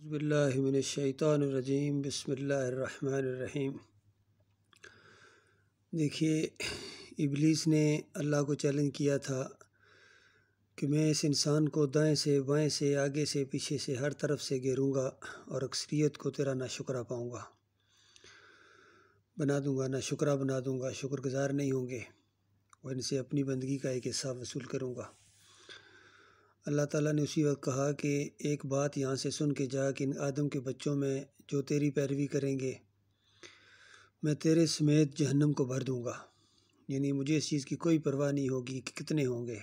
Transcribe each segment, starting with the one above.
باللہ من الشیطان الرجیم بسم اللہ الرحمن الرحیم۔ دیکھیے، ابلیس نے اللہ کو چیلنج کیا تھا کہ میں اس انسان کو دائیں سے بائیں سے آگے سے پیچھے سے ہر طرف سے گھیروں گا اور اکثریت کو تیرا ناشکرہ پاؤں گا، بنا دوں گا، ناشکرہ بنا دوں گا، شکر گزار نہیں ہوں گے اور ان سے اپنی بندگی کا ایک حصہ وصول کروں گا۔ اللہ تعالیٰ نے اسی وقت کہا کہ ایک بات یہاں سے سن کے جا کہ ان آدم کے بچوں میں جو تیری پیروی کریں گے میں تیرے سمیت جہنم کو بھر دوں گا، یعنی مجھے اس چیز کی کوئی پرواہ نہیں ہوگی کہ کتنے ہوں گے۔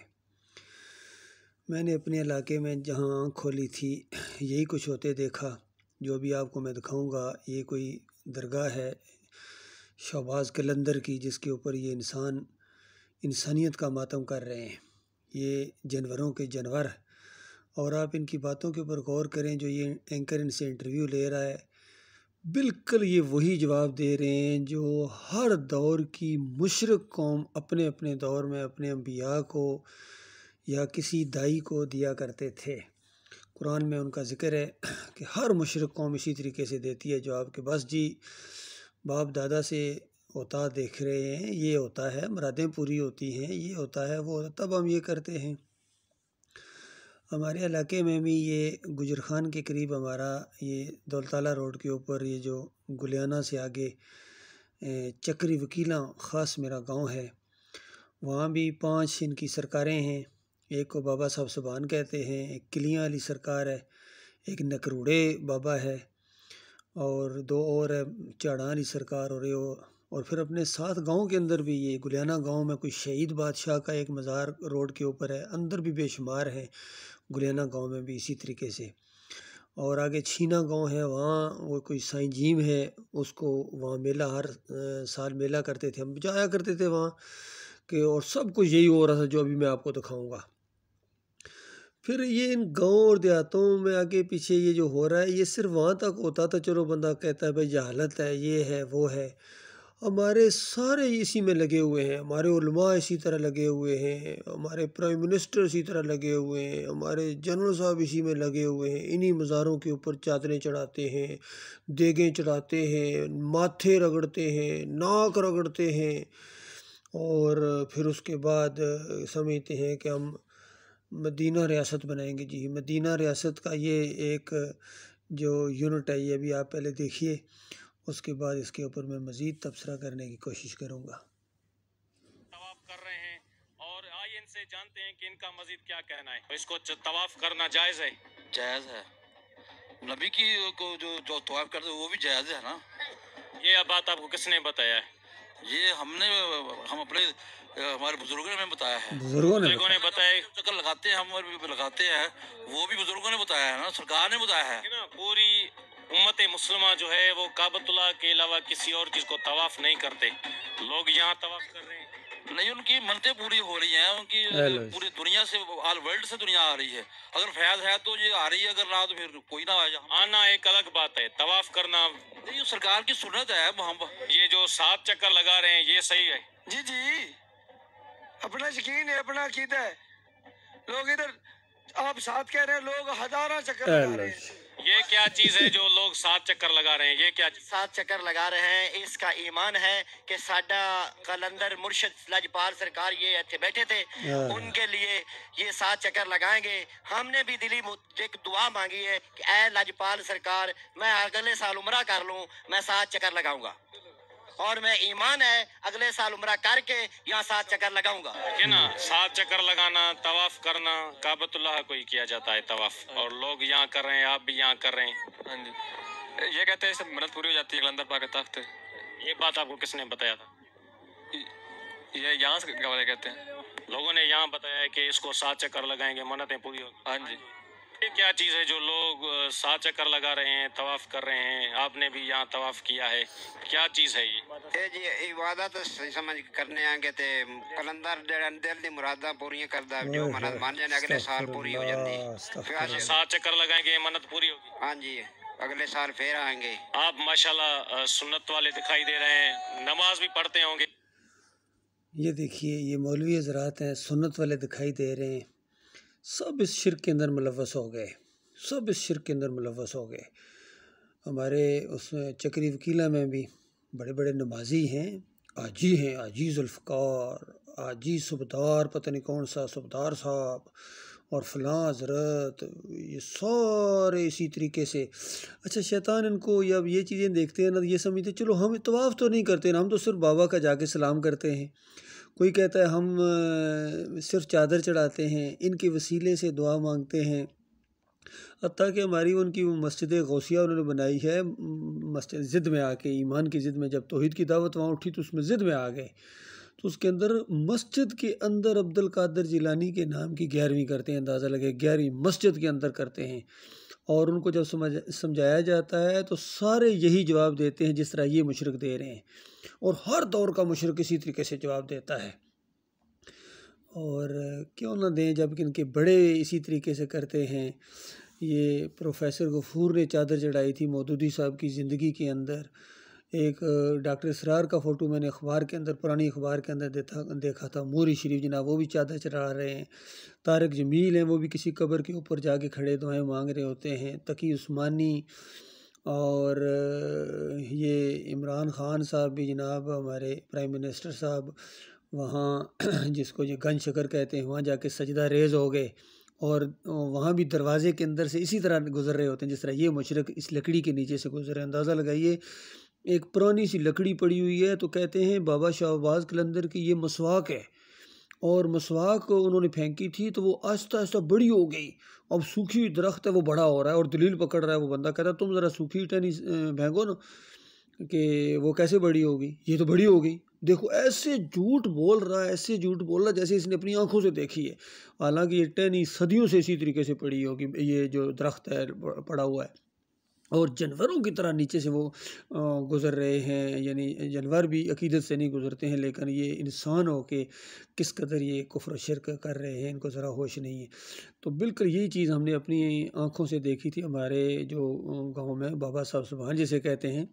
میں نے اپنے علاقے میں جہاں آنکھ کھولی تھی یہی کچھ ہوتے دیکھا جو ابھی آپ کو میں دکھاؤں گا۔ یہ کوئی درگاہ ہے شہباز قلندر کی، جس کے اوپر یہ انسانیت کا ماتم کر رہے ہیں، یہ جانوروں کے جانور۔ اور آپ ان کی باتوں کے اوپر غور کریں، جو یہ اینکر ان سے انٹرویو لے رہا ہے، بالکل یہ وہی جواب دے رہے ہیں جو ہر دور کی مشرک قوم اپنے اپنے دور میں اپنے انبیاء کو یا کسی دائی کو دیا کرتے تھے۔ قرآن میں ان کا ذکر ہے کہ ہر مشرک قوم اسی طریقے سے دیتی ہے جواب کہ بس جی باپ دادا سے ہوتا دیکھ رہے ہیں، یہ ہوتا ہے، مرادیں پوری ہوتی ہیں، یہ ہوتا ہے، وہ تب ہم یہ کرتے ہیں۔ ہمارے علاقے میں بھی یہ گجر خان کے قریب ہمارا یہ دولت اللہ روڈ کے اوپر یہ جو گلیانہ سے آگے چکری وکیلاں خاص میرا گاؤں ہے، وہاں بھی 5 ان کی سرکاریں ہیں۔ ایک کو بابا صاحب سبحان کہتے ہیں، ایک کلیاں علی سرکار ہے، ایک نکروڑے بابا ہے، اور 2 اور ہے چاڑاں علی سرکار، اور پھر اپنے ساتھ گاؤں کے اندر بھی یہ گلیانہ گاؤں میں کوئی شہید بادشاہ کا ایک مزار روڈ کے اوپر ہے، اندر بھی بے شمار ہیں گلیانہ گاؤں میں بھی اسی طریقے سے۔ اور آگے چھینا گاؤں ہے، وہاں وہ کوئی سائیں جیم ہے، اس کو وہاں میلہ ہر سال میلہ کرتے تھے، ہم جایا کرتے تھے وہاں کہ، اور سب کچھ یہی ہو رہا تھا جو ابھی میں آپ کو دکھاؤں گا۔ پھر یہ ان گاؤں اور دیہاتوں میں آگے پیچھے یہ جو ہو رہا ہے یہ صرف وہاں تک ہوتا تھا، چلو بندہ کہتا ہے بھائی جہالت ہے، یہ ہے وہ ہے۔ ہمارے سارے اسی میں لگے ہوئے ہیں، ہمارے علماء اسی طرح لگے ہوئے ہیں، ہمارے پرائم منسٹر اسی طرح لگے ہوئے ہیں، ہمارے جنرل صاحب اسی میں لگے ہوئے ہیں، انہی مزاروں کے اوپر چادریں چڑھاتے ہیں، دیگیں چڑھاتے ہیں، ماتھے رگڑتے ہیں، ناک رگڑتے ہیں، اور پھر اس کے بعد سمجھتے ہیں کہ ہم مدینہ ریاست بنائیں گے۔ جی مدینہ ریاست کا یہ ایک جو یونٹ ہے یہ بھی آپ پہلے دیکھیے، اس کے بعد اس کے اوپر میں مزید تبصرہ کرنے کی کوشش کروں گا۔ طواف کر رہے ہیں اور آئیے ان سے جانتے ہیں کہ ان کا مزید کیا کہنا ہے۔ اس کو طواف کرنا جائز ہے؟ جائز ہے، نبی کی کو جو طواف کرتے وہ بھی جائز ہے نا۔ یہ بات آپ کو کس نے بتایا ہے؟ یہ ہم اپنے ہمارے بزرگوں نے بتایا ہے، بزرگوں نے بتایا۔ چکر لگاتے ہیں ہم اور بھی لگاتے ہیں، وہ بھی بزرگوں نے بتایا ہے نا، سرکار نے بتایا ہے۔ پوری امت مسلمہ جو ہے وہ کعبۃ اللہ کے علاوہ کسی اور چیز کو طواف نہیں کرتے، لوگ یہاں طواف کر رہے ہیں۔ نہیں، ان کی منتیں پوری ہو رہی ہیں، ان کی پوری دنیا سے، آل ورلڈ سے دنیا آ رہی ہے۔ اگر فیض ہے تو یہ آ رہی ہے، اگر نہ تو پھر کوئی نہ آئے۔ آنا ایک الگ بات ہے، طواف کرنا یہ سرکار کی سنت ہے۔ یہ جو 7 چکر لگا رہے ہیں یہ صحیح ہے؟ جی جی، اپنا یقین ہے، اپنا عقیدہ ہے۔ لوگ ادھر آپ 7 کہہ رہے ہیں، لوگ 1000 چکر لگا رہے ہیں۔ یہ کیا چیز ہے جو لوگ 7 چکر لگا رہے ہیں؟ یہ کیا 7 چکر لگا رہے ہیں؟ اس کا ایمان ہے کہ ساڈا قلندر مرشد لاجپال سرکار یہ ایتھے بیٹھے تھے، ان کے لیے یہ 7 چکر لگائیں گے۔ ہم نے بھی دلی ایک دعا مانگی ہے کہ اے لاجپال سرکار، میں اگلے سال عمرہ کر لوں، میں 7 چکر لگاؤں گا، اور میں ایمان ہے اگلے سال عمرہ کر کے یہاں 7 چکر لگاؤں گا۔ کہ نا 7 چکر لگانا، طواف کرنا، کعبۃ اللہ کو ہی کیا جاتا ہے طواف، اور لوگ یہاں کر رہے ہیں، آپ بھی یہاں کر رہے ہیں۔ ہاں جی، یہ کہتے ہیں اس سے منت پوری ہو جاتی ہے قلندر پاک کے تخت۔ یہ بات آپ کو کس نے بتایا تھا؟ یہ یہاں سے گوارے کہتے ہیں، لوگوں نے یہاں بتایا ہے کہ اس کو 7 چکر لگائیں گے منتیں پوری ہوگی۔ ہاں جی۔ یہ کیا چیز ہے جو لوگ 7 چکر لگا رہے ہیں، طواف کر رہے ہیں؟ آپ نے بھی یہاں طواف کیا ہے، کیا چیز ہے یہ؟ جی عبادت سمجھ کرنے آنگے تے قلندر دل دی مراداں پوریاں کردا، جو منت مان جانے اگلے سال پوری ہو جاندی۔ 7 چکر لگائیں گے منت پوری ہوگی؟ ہاں جی، اگلے سال پھر آئیں گے۔ آپ ماشاءاللہ سنت والے دکھائی دے رہے ہیں، نماز بھی پڑھتے ہوں گے۔ یہ دیکھیے، یہ مولوی حضرات ہیں، سنت والے دکھائی دے رہے ہیں، سب اس شرک کے اندر ملوث ہو گئے۔ سب اس شرک کے اندر ملوث ہو گئے۔ ہمارے اس چکری وکیلہ میں بھی بڑے بڑے نمازی ہیں، آجی ذوالفقار، آجی صبدار، پتہ نہیں کون سا صبدار صاحب اور فلاں حضرت، یہ سارے اسی طریقے سے۔ اچھا شیطان ان کو جب یہ چیزیں دیکھتے ہیں نا یہ سمجھتے چلو ہم طواف تو نہیں کرتے نا، ہم تو صرف بابا کا جا کے سلام کرتے ہیں۔ کوئی کہتا ہے ہم صرف چادر چڑھاتے ہیں، ان کے وسیلے سے دعا مانگتے ہیں۔ حتیٰ کہ ہماری ان کی مسجد غوثیہ انہوں نے بنائی ہے، مسجد ضد میں آ کے، ایمان کی ضد میں، جب توحید کی دعوت وہاں اٹھی تو اس میں ضد میں آ گئے، تو اس کے اندر مسجد کے اندر عبد القادر جیلانی کے نام کی 11ویں کرتے ہیں، اندازہ لگے 11ویں مسجد کے اندر کرتے ہیں، اور ان کو جب سمجھایا جاتا ہے تو سارے یہی جواب دیتے ہیں جس طرح یہ مشرک دے رہے ہیں، اور ہر دور کا مشرک اسی طریقے سے جواب دیتا ہے۔ اور کیوں نہ دیں جب کہ ان کے بڑے اسی طریقے سے کرتے ہیں۔ یہ پروفیسر غفور نے چادر چڑھائی تھی مودودی صاحب کی زندگی کے اندر۔ ایک ڈاکٹر اسرار کا فوٹو میں نے اخبار کے اندر، پرانی اخبار کے اندر دیکھا تھا، موری شریف جناب وہ بھی چادر چڑھا رہے ہیں۔ طارق جمیل ہیں، وہ بھی کسی قبر کے اوپر جا کے کھڑے دعائیں مانگ رہے ہوتے ہیں۔ تقی عثمانی اور یہ عمران خان صاحب بھی جناب ہمارے پرائم منسٹر صاحب، وہاں جس کو یہ گن شکر کہتے ہیں، وہاں جا کے سجدہ ریز ہو گئے، اور وہاں بھی دروازے کے اندر سے اسی طرح گزر رہے ہوتے ہیں جس طرح یہ مشرک اس لکڑی کے نیچے سے گزر رہے ہیں۔ اندازہ لگائیے ایک پرانی سی لکڑی پڑی ہوئی ہے، تو کہتے ہیں بابا شاہ عباس قلندر کی یہ مسواک ہے، اور مسواک انہوں نے پھینکی تھی تو وہ آہستہ آہستہ بڑی ہو گئی، اب سوکھی ہوئی درخت ہے وہ بڑا ہو رہا ہے، اور دلیل پکڑ رہا ہے وہ بندہ، کہتا ہے تم ذرا سوکھی ٹہنی پھینکو نا کہ وہ کیسے بڑی ہوگی، یہ تو بڑی ہو گئی۔ دیکھو ایسے جھوٹ بول رہا ہے، ایسے جھوٹ بول رہا ہے جیسے اس نے اپنی آنکھوں سے دیکھی ہے، حالانکہ یہ ٹہنی صدیوں سے اسی طریقے سے پڑی ہوگی، یہ جو درخت ہے پڑا ہوا ہے، اور جانوروں کی طرح نیچے سے وہ گزر رہے ہیں۔ یعنی جانور بھی عقیدت سے نہیں گزرتے ہیں، لیکن یہ انسان ہو کے کس قدر یہ کفر و شرک کر رہے ہیں، ان کو ذرا ہوش نہیں ہے۔ تو بالکل یہی چیز ہم نے اپنی آنکھوں سے دیکھی تھی ہمارے جو گاؤں میں بابا صاحب سبحان جسے کہتے ہیں،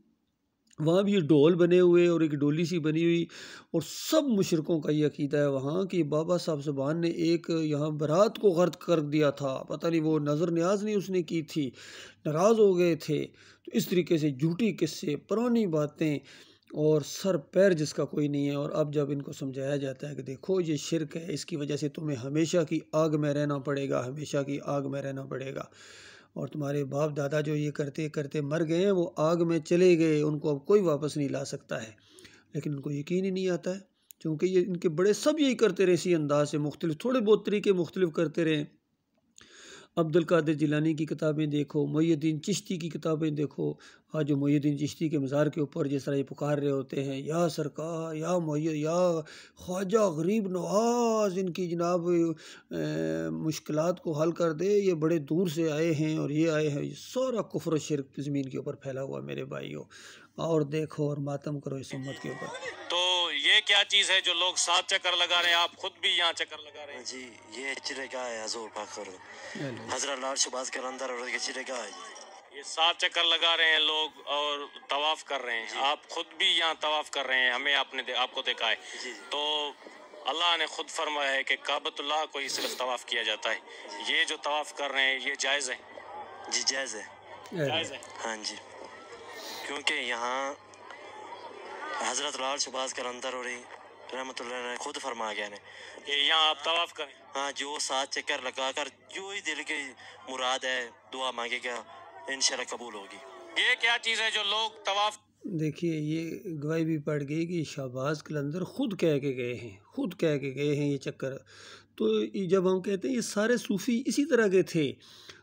وہاں بھی یہ ڈول بنے ہوئے اور ایک ڈولی سی بنی ہوئی، اور سب مشرکوں کا یہ عقیدہ ہے وہاں کہ بابا صاحب سبحان نے ایک یہاں برات کو غرق کر دیا تھا، پتہ نہیں وہ نظر نیاز نہیں اس نے کی تھی، ناراض ہو گئے تھے۔ تو اس طریقے سے جھوٹی قصے، پرانی باتیں، اور سر پیر جس کا کوئی نہیں ہے۔ اور اب جب ان کو سمجھایا جاتا ہے کہ دیکھو یہ شرک ہے، اس کی وجہ سے تمہیں ہمیشہ کی آگ میں رہنا پڑے گا، ہمیشہ کی آگ میں رہنا پڑے گا، اور تمہارے باپ دادا جو یہ کرتے کرتے مر گئے ہیں وہ آگ میں چلے گئے، ان کو اب کوئی واپس نہیں لا سکتا ہے، لیکن ان کو یقین ہی نہیں آتا ہے، کیونکہ یہ ان کے بڑے سب یہی کرتے رہے، اسی انداز سے مختلف تھوڑے بہت طریقے مختلف کرتے رہے۔ عبد القادر جیلانی کی کتابیں دیکھو، محی الدین چشتی کی کتابیں دیکھو، آج جو محی الدین چشتی کے مزار کے اوپر جس طرح یہ پکار رہے ہوتے ہیں، یا سرکار، یا یا خواجہ غریب نواز، ان کی جناب مشکلات کو حل کر دے، یہ بڑے دور سے آئے ہیں اور یہ آئے ہیں، یہ سارا کفر و شرک زمین کے اوپر پھیلا ہوا میرے بھائیوں، اور دیکھو اور ماتم کرو اس امت کے اوپر۔ تو یہ کیا چیز ہے جو لوگ 7 چکر لگا رہے ہیں، آپ خود بھی یہاں چکر لگا رہے ہیں؟ جی یہ چرگاہ ہے حضور پاکر حضرت لال شہباز قلندر اور یہ چرگاہ ہے جی۔ یہ 7 چکر لگا رہے ہیں لوگ اور طواف کر رہے ہیں، آپ خود بھی یہاں طواف کر رہے ہیں، ہمیں آپ کو دیکھا ہے، تو اللہ نے خود فرمایا ہے کہ کعبۃ اللہ کو ہی صرف طواف کیا جاتا ہے، یہ جو طواف کر رہے ہیں یہ جائز ہے؟ جی جائز ہے، جائز ہے، ہاں جی، کیونکہ یہاں حضرت لال شہباز قلندر اور رحمۃ اللہ نے خود فرما گیا نے کہ یہاں آپ طواف کریں، ہاں جو 7 چکر لگا کر جو ہی دل کی مراد ہے دعا مانگے گا انشاءاللہ قبول ہوگی۔ یہ کیا چیز ہے جو لوگ طواف؟ دیکھیے یہ گواہی بھی پڑ گئی کہ شہباز قلندر خود کہہ کے گئے ہیں، خود کہہ کے گئے ہیں یہ چکر۔ تو جب ہم کہتے ہیں یہ سارے صوفی اسی طرح کے تھے،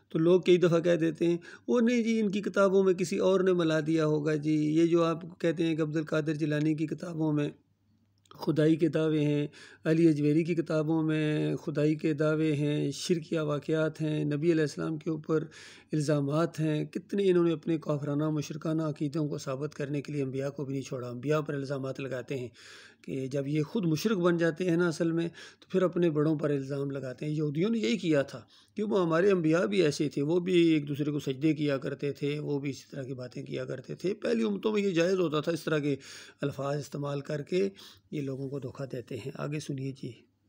تو لوگ کئی دفعہ کہہ دیتے ہیں وہ نہیں جی ان کی کتابوں میں کسی اور نے ملا دیا ہوگا جی، یہ جو آپ کہتے ہیں کہ عبد القادر جیلانی کی کتابوں میں خدائی کے دعوے ہیں، علی اجویری کی کتابوں میں خدائی کے دعوے ہیں، شرکیہ واقعات ہیں، نبی علیہ السلام کے اوپر الزامات ہیں، کتنے انہوں نے اپنے کافرانہ مشرکانہ عقیدوں کو ثابت کرنے کے لیے انبیاء کو بھی نہیں چھوڑا، انبیاء پر الزامات لگاتے ہیں کہ جب یہ خود مشرک بن جاتے ہیں نا اصل میں، تو پھر اپنے بڑوں پر الزام لگاتے ہیں۔ یہودیوں نے یہی کیا تھا کہ وہ ہمارے انبیاء بھی ایسے تھے، وہ بھی ایک دوسرے کو سجدے کیا کرتے تھے، وہ بھی اسی طرح کی باتیں کیا کرتے تھے۔ پہلی امتوں میں یہ جائز ہوتا تھا اس طرح کے الفاظ استعمال کر کے، یہ لوگوں کو دھوکہ دیتے ہیں۔ آگے سنیے جی۔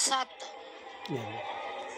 7।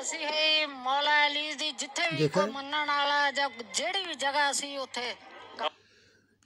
ਅਸੀਂ ਹੈ ਮੌਲਾ ਅਲੀ ਦੀ ਜਿੱਥੇ ਵੀ ਕੋਈ ਮੰਨਣ ਵਾਲਾ ਜਾਂ ਜਿਹੜੀ ਵੀ ਜਗ੍ਹਾ ਅਸੀਂ ਉੱਥੇ।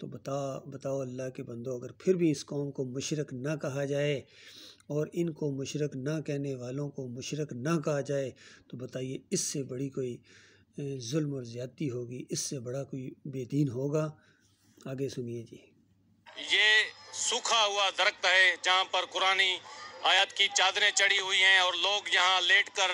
تو بتاؤ اللہ کے بندو، اگر پھر بھی اس قوم کو مشرک نہ کہا جائے اور ان کو مشرک نہ کہنے والوں کو مشرک نہ کہا جائے تو بتائیے اس سے بڑی کوئی ظلم اور زیادتی ہوگی، اس سے بڑا کوئی بے دین ہوگا؟ آگے سنیے جی۔ یہ سوکھا ہوا درخت ہے جہاں پر قرآنی آیات کی چادریں چڑھی ہوئی ہیں اور لوگ یہاں لیٹ کر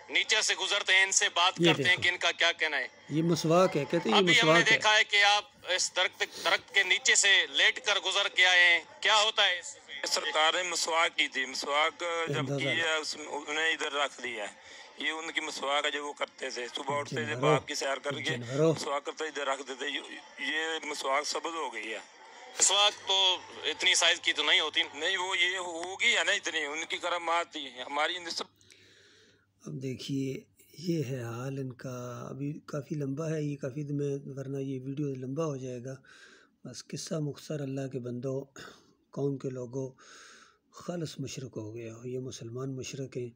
نیچے سے گزرتے ہیں، ان سے بات کرتے ہیں کہ ان کا کیا کہنا ہے۔ یہ مسواک ہے، کہتے ہیں یہ ابھی ہم نے مسواک ہے۔ دیکھا ہے کہ آپ اس درخت کے نیچے سے لیٹ کر گزر کے آئے ہیں، کیا ہوتا ہے؟ سرکار نے مسواک کی تھی، مسواک جب کی ہے انہیں ادھر رکھ دیا ہے، یہ ان کی مسواک ہے جو وہ کرتے تھے، صبح اٹھتے تھے باپ کی سیر کر کے مسواک کرتے ادھر رکھ دیتے، یہ مسواک سبز ہو گئی ہے۔ مسواک تو اتنی سائز کی تو نہیں ہوتی، نہیں وہ یہ ہوگی ہے نا اتنی، ان کی کرامات تھی، ہماری اب دیکھیے یہ ہے حال ان کا۔ ابھی کافی لمبا ہے یہ، کافی ورنہ یہ ویڈیو لمبا ہو جائے گا۔ بس قصہ مختصر، اللہ کے بندوں، قوم کے لوگوں، خالص مشرک ہو گیا ہو۔ یہ مسلمان مشرک ہیں،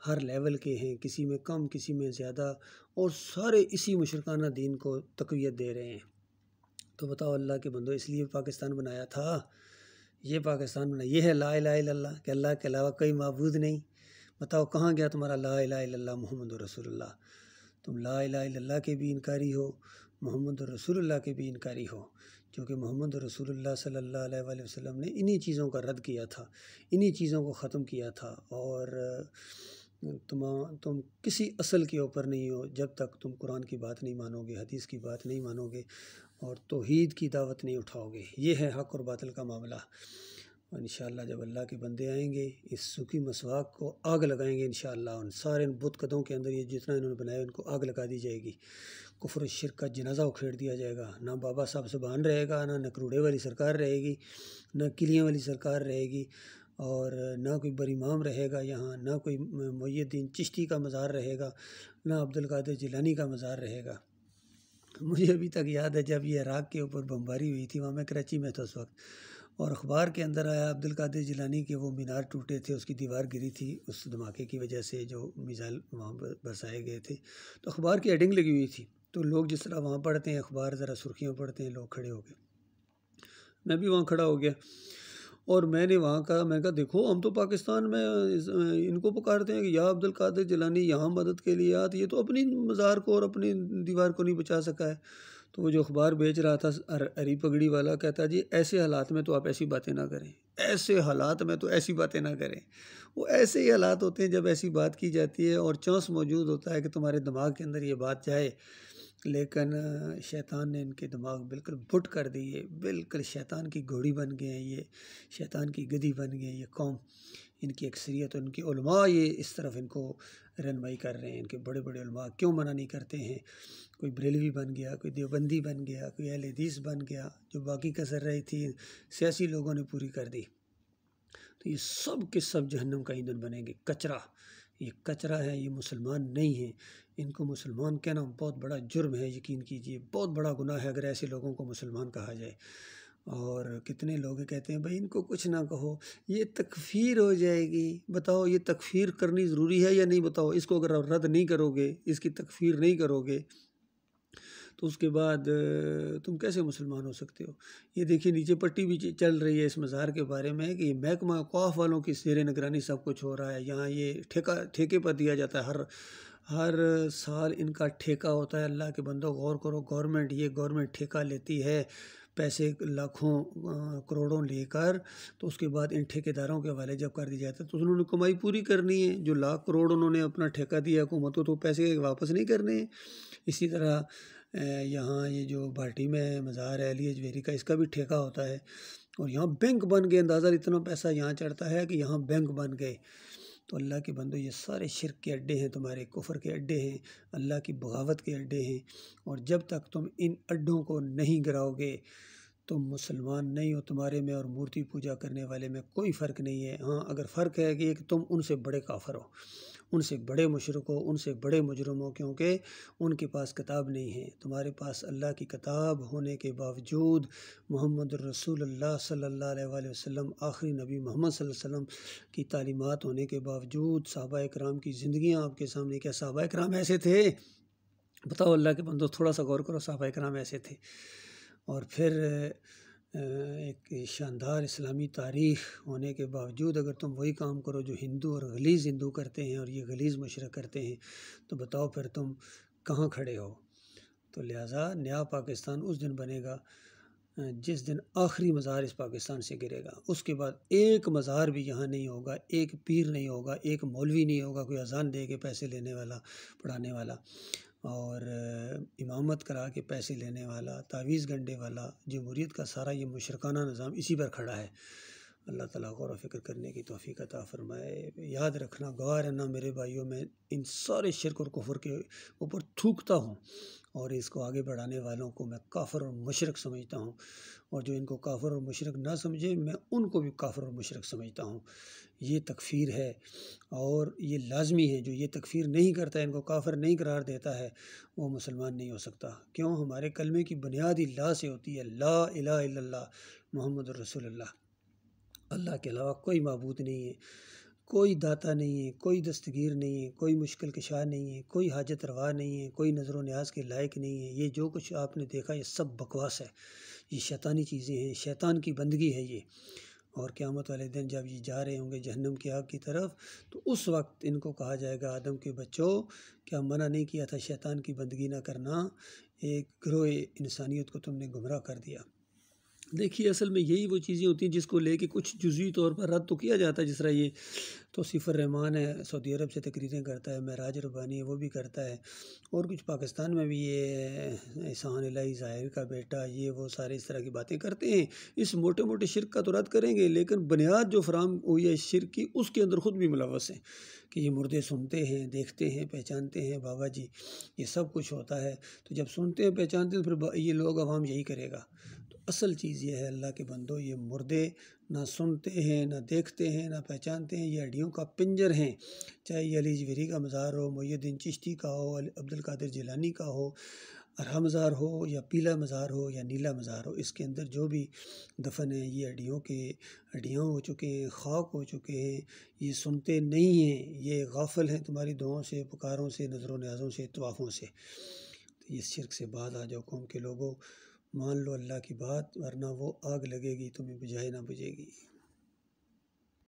ہر لیول کے ہیں، کسی میں کم کسی میں زیادہ، اور سارے اسی مشرکانہ دین کو تقویت دے رہے ہیں۔ تو بتاؤ اللہ کے بندو، اس لیے پاکستان بنایا تھا؟ یہ پاکستان بنایا، یہ ہے لا الہ الا اللہ، کہ اللہ کے علاوہ کوئی معبود نہیں۔ بتاؤ کہاں گیا تمہارا لا الہ الا اللہ محمد رسول اللہ؟ تم لا الہ الا اللہ کے بھی انکاری ہو، محمد رسول اللہ کے بھی انکاری ہو، کیونکہ محمد رسول اللہ صلی اللہ علیہ وآلہ وسلم نے انہی چیزوں کا رد کیا تھا، انہی چیزوں کو ختم کیا تھا، اور تم کسی اصل کے اوپر نہیں ہو جب تک تم قرآن کی بات نہیں مانو گے، حدیث کی بات نہیں مانو گے، اور توحید کی دعوت نہیں اٹھاؤ گے۔ یہ ہے حق اور باطل کا معاملہ۔ اور انشاءاللہ جب اللہ کے بندے آئیں گے، اس سوکھی مسواک کو آگ لگائیں گے انشاءاللہ، ان سارے بت قدوں کے اندر یہ جتنا انہوں نے بنایا ان کو آگ لگا دی جائے گی، کفر و شرک کا جنازہ اکھیڑ دیا جائے گا۔ نہ بابا صاحب زبان رہے گا، نہ نکروڑے والی سرکار رہے گی، نہ کلیاں والی سرکار رہے گی، اور نہ کوئی بر امام رہے گا یہاں، نہ کوئی محی الدین چشتی کا مزار رہے گا، نہ عبدالقادر جیلانی کا مزار رہے گا۔ مجھے ابھی تک یاد ہے جب یہ عراق کے اوپر بمباری ہوئی تھی، وہاں میں کراچی میں تھا اس وقت، اور اخبار کے اندر آیا عبدالقادر جیلانی کے وہ مینار ٹوٹے تھے، اس کی دیوار گری تھی اس دھماکے کی وجہ سے جو میزائل وہاں برسائے گئے تھے، تو اخبار کی ایڈنگ لگی ہوئی تھی، تو لوگ جس طرح وہاں پڑھتے ہیں اخبار، ذرا سرخیوں پڑھتے ہیں، لوگ کھڑے ہو گئے، میں بھی وہاں کھڑا ہو گیا، اور میں نے وہاں کہا، میں نے کہا دیکھو ہم تو پاکستان میں ان کو پکارتے ہیں کہ یا عبدالقادر جیلانی یہاں مدد کے لیے آت، یہ تو اپنی مزار کو اور اپنی دیوار کو نہیں بچا سکا ہے۔ تو وہ جو اخبار بیچ رہا تھا ہری پگڑی والا کہتا جی ایسے حالات میں تو آپ ایسی باتیں نہ کریں، ایسے حالات میں تو ایسی باتیں نہ کریں۔ وہ ایسے ہی حالات ہوتے ہیں جب ایسی بات کی جاتی ہے اور چانس موجود ہوتا ہے کہ تمہارے دماغ کے اندر یہ بات جائے، لیکن شیطان نے ان کے دماغ بالکل بٹ کر دی ہے، بالکل شیطان کی گھوڑی بن گئے ہیں، یہ شیطان کی گدی بن گئے ہیں یہ قوم، ان کی اکثریت، ان کے علماء یہ اس طرف ان کو رہنمائی کر رہے ہیں۔ ان کے بڑے بڑے علماء کیوں منع نہیں کرتے ہیں؟ کوئی بریلوی بن گیا، کوئی دیوبندی بن گیا، کوئی اہل حدیث بن گیا، جو باقی کسر رہی تھی سیاسی لوگوں نے پوری کر دی، تو یہ سب کے سب جہنم کا ایندھن بنیں گے، کچرا، یہ کچرا ہے، یہ مسلمان نہیں ہیں۔ ان کو مسلمان کہنا بہت بڑا جرم ہے، یقین کیجئے بہت بڑا گناہ ہے اگر ایسے لوگوں کو مسلمان کہا جائے۔ اور کتنے لوگ کہتے ہیں بھائی ان کو کچھ نہ کہو، یہ تکفیر ہو جائے گی۔ بتاؤ یہ تکفیر کرنی ضروری ہے یا نہیں؟ بتاؤ، اس کو اگر رد نہیں کرو گے، اس کی تکفیر نہیں کرو گے، تو اس کے بعد تم کیسے مسلمان ہو سکتے ہو؟ یہ دیکھیے نیچے پٹی بھی چل رہی ہے اس مزار کے بارے میں کہ یہ محکمہ اوقاف والوں کی زیر نگرانی سب کچھ ہو رہا ہے، یہاں یہ ٹھیکے پر دیا جاتا ہے، ہر سال ان کا ٹھیکہ ہوتا ہے۔ اللہ کے بندوں غور کرو، گورنمنٹ ٹھیکہ لیتی ہے، پیسے لاکھوں کروڑوں لے کر، تو اس کے بعد ان ٹھیکیداروں کے حوالے جب کر دی جاتا ہے تو انہوں نے کمائی پوری کرنی ہے۔ جو لاکھ کروڑ انہوں نے اپنا ٹھیکہ دیا حکومت کو، تو پیسے واپس نہیں کرنے ہیں۔ اسی طرح یہاں یہ جو بھاٹی میں مزار ہے علی اجویری کا، اس کا بھی ٹھیکہ ہوتا ہے، اور یہاں بینک بن گئے، اندازہ اتنا پیسہ یہاں چڑھتا ہے کہ یہاں بینک بن گئے۔ تو اللہ کے بندو یہ سارے شرک کے اڈے ہیں، تمہارے کفر کے اڈے ہیں، اللہ کی بغاوت کے اڈے ہیں، اور جب تک تم ان اڈوں کو نہیں گراؤ گے تم مسلمان نہیں ہو۔ تمہارے میں اور مورتی پوجا کرنے والے میں کوئی فرق نہیں ہے۔ ہاں اگر فرق ہے کہ تم ان سے بڑے کافر ہو، ان سے بڑے مشرک ہو، ان سے بڑے مجرم ہو، کیونکہ ان کے پاس کتاب نہیں ہے۔ تمہارے پاس اللہ کی کتاب ہونے کے باوجود، محمد رسول اللہ صلی اللہ علیہ وآلہ وسلم آخری نبی محمد صلی اللہ علیہ وسلم کی تعلیمات ہونے کے باوجود، صحابہ اکرام کی زندگیاں آپ کے سامنے، کیا صحابہ اکرام ایسے تھے؟ بتاؤ اللہ کے بندو، تھوڑا سا غور کرو، صحابہ اکرام ایسے تھے؟ اور پھر ایک شاندار اسلامی تاریخ ہونے کے باوجود اگر تم وہی کام کرو جو ہندو اور غلیظ ہندو کرتے ہیں اور یہ غلیظ مشرک کرتے ہیں، تو بتاؤ پھر تم کہاں کھڑے ہو؟ تو لہٰذا نیا پاکستان اس دن بنے گا جس دن آخری مزار اس پاکستان سے گرے گا۔ اس کے بعد ایک مزار بھی یہاں نہیں ہوگا، ایک پیر نہیں ہوگا، ایک مولوی نہیں ہوگا، کوئی اذان دے کے پیسے لینے والا، پڑھانے والا اور امامت کرا کے پیسے لینے والا، تعویذ گنڈے والا۔ جمہوریت کا سارا یہ مشرکانہ نظام اسی پر کھڑا ہے۔ اللہ تعالیٰ غور و فکر کرنے کی توفیق عطا فرمائے۔ یاد رکھنا، گواہ رہنا میرے بھائیوں، میں ان سارے شرک اور کفر کے اوپر تھوکتا ہوں اور اس کو آگے بڑھانے والوں کو میں کافر اور مشرک سمجھتا ہوں، اور جو ان کو کافر اور مشرک نہ سمجھے میں ان کو بھی کافر اور مشرک سمجھتا ہوں۔ یہ تکفیر ہے اور یہ لازمی ہے۔ جو یہ تکفیر نہیں کرتا ہے، ان کو کافر نہیں قرار دیتا ہے، وہ مسلمان نہیں ہو سکتا۔ کیوں؟ ہمارے کلمے کی بنیاد ہی لا سے ہوتی ہے، لا الہ الا اللہ محمد رسول اللہ۔ اللہ کے علاوہ کوئی معبود نہیں ہے، کوئی داتا نہیں ہے، کوئی دستگیر نہیں ہے، کوئی مشکل کشا نہیں ہے، کوئی حاجت روا نہیں ہے، کوئی نظر و نیاز کے لائق نہیں ہے۔ یہ جو کچھ آپ نے دیکھا یہ سب بکواس ہے، یہ شیطانی چیزیں ہیں، شیطان کی بندگی ہے یہ۔ اور قیامت والے دن جب یہ جا رہے ہوں گے جہنم کی آگ کی طرف، تو اس وقت ان کو کہا جائے گا، آدم کے بچوں، کیا منع نہیں کیا تھا شیطان کی بندگی نہ کرنا؟ ایک گروہ انسانیت کو تم نے گمراہ کر دیا۔ دیکھیے اصل میں یہی وہ چیزیں ہوتی ہیں جس کو لے کے کچھ جزوی طور پر رد تو کیا جاتا ہے، جس طرح یہ توصیف الرحمان ہے، سعودی عرب سے تقریریں کرتا ہے، معراج ربانی ہے وہ بھی کرتا ہے، اور کچھ پاکستان میں بھی یہ احسان الہی ظاہر کا بیٹا، یہ وہ سارے اس طرح کی باتیں کرتے ہیں۔ اس موٹے موٹے شرک کا تو رد کریں گے، لیکن بنیاد جو فراہم ہوئی ہے اس شرک کی، اس کے اندر خود بھی ملوث ہیں کہ یہ مردے سنتے ہیں، دیکھتے ہیں، پہچانتے ہیں۔ بابا جی یہ سب کچھ ہوتا ہے، تو جب سنتے ہیں پہچانتے ہیں تو پھر یہ لوگ عوام یہی کرے گا۔ اصل چیز یہ ہے اللہ کے بندو، یہ مردے نہ سنتے ہیں، نہ دیکھتے ہیں، نہ پہچانتے ہیں، یہ ہڈیوں کا پنجر ہیں۔ چاہے یہ علی جویری کا مزار ہو، محی الدین چشتی کا ہو، عبد القادر جیلانی کا ہو، ارحا مزار ہو، یا پیلا مزار ہو، یا نیلا مزار ہو، اس کے اندر جو بھی دفن ہیں یہ ہڈیاں ہو چکے ہیں، خاک ہو چکے ہیں۔ یہ سنتے نہیں ہیں، یہ غافل ہیں تمہاری دعاؤں سے، پکاروں سے، نظر و نیازوں سے، طوافوں سے۔ تو یہ شرک سے باز آ جاؤ قوم کے لوگوں، مان لو اللہ کی بات، ورنہ وہ آگ لگے گی تمہیں بجھائے نہ بجھے گی۔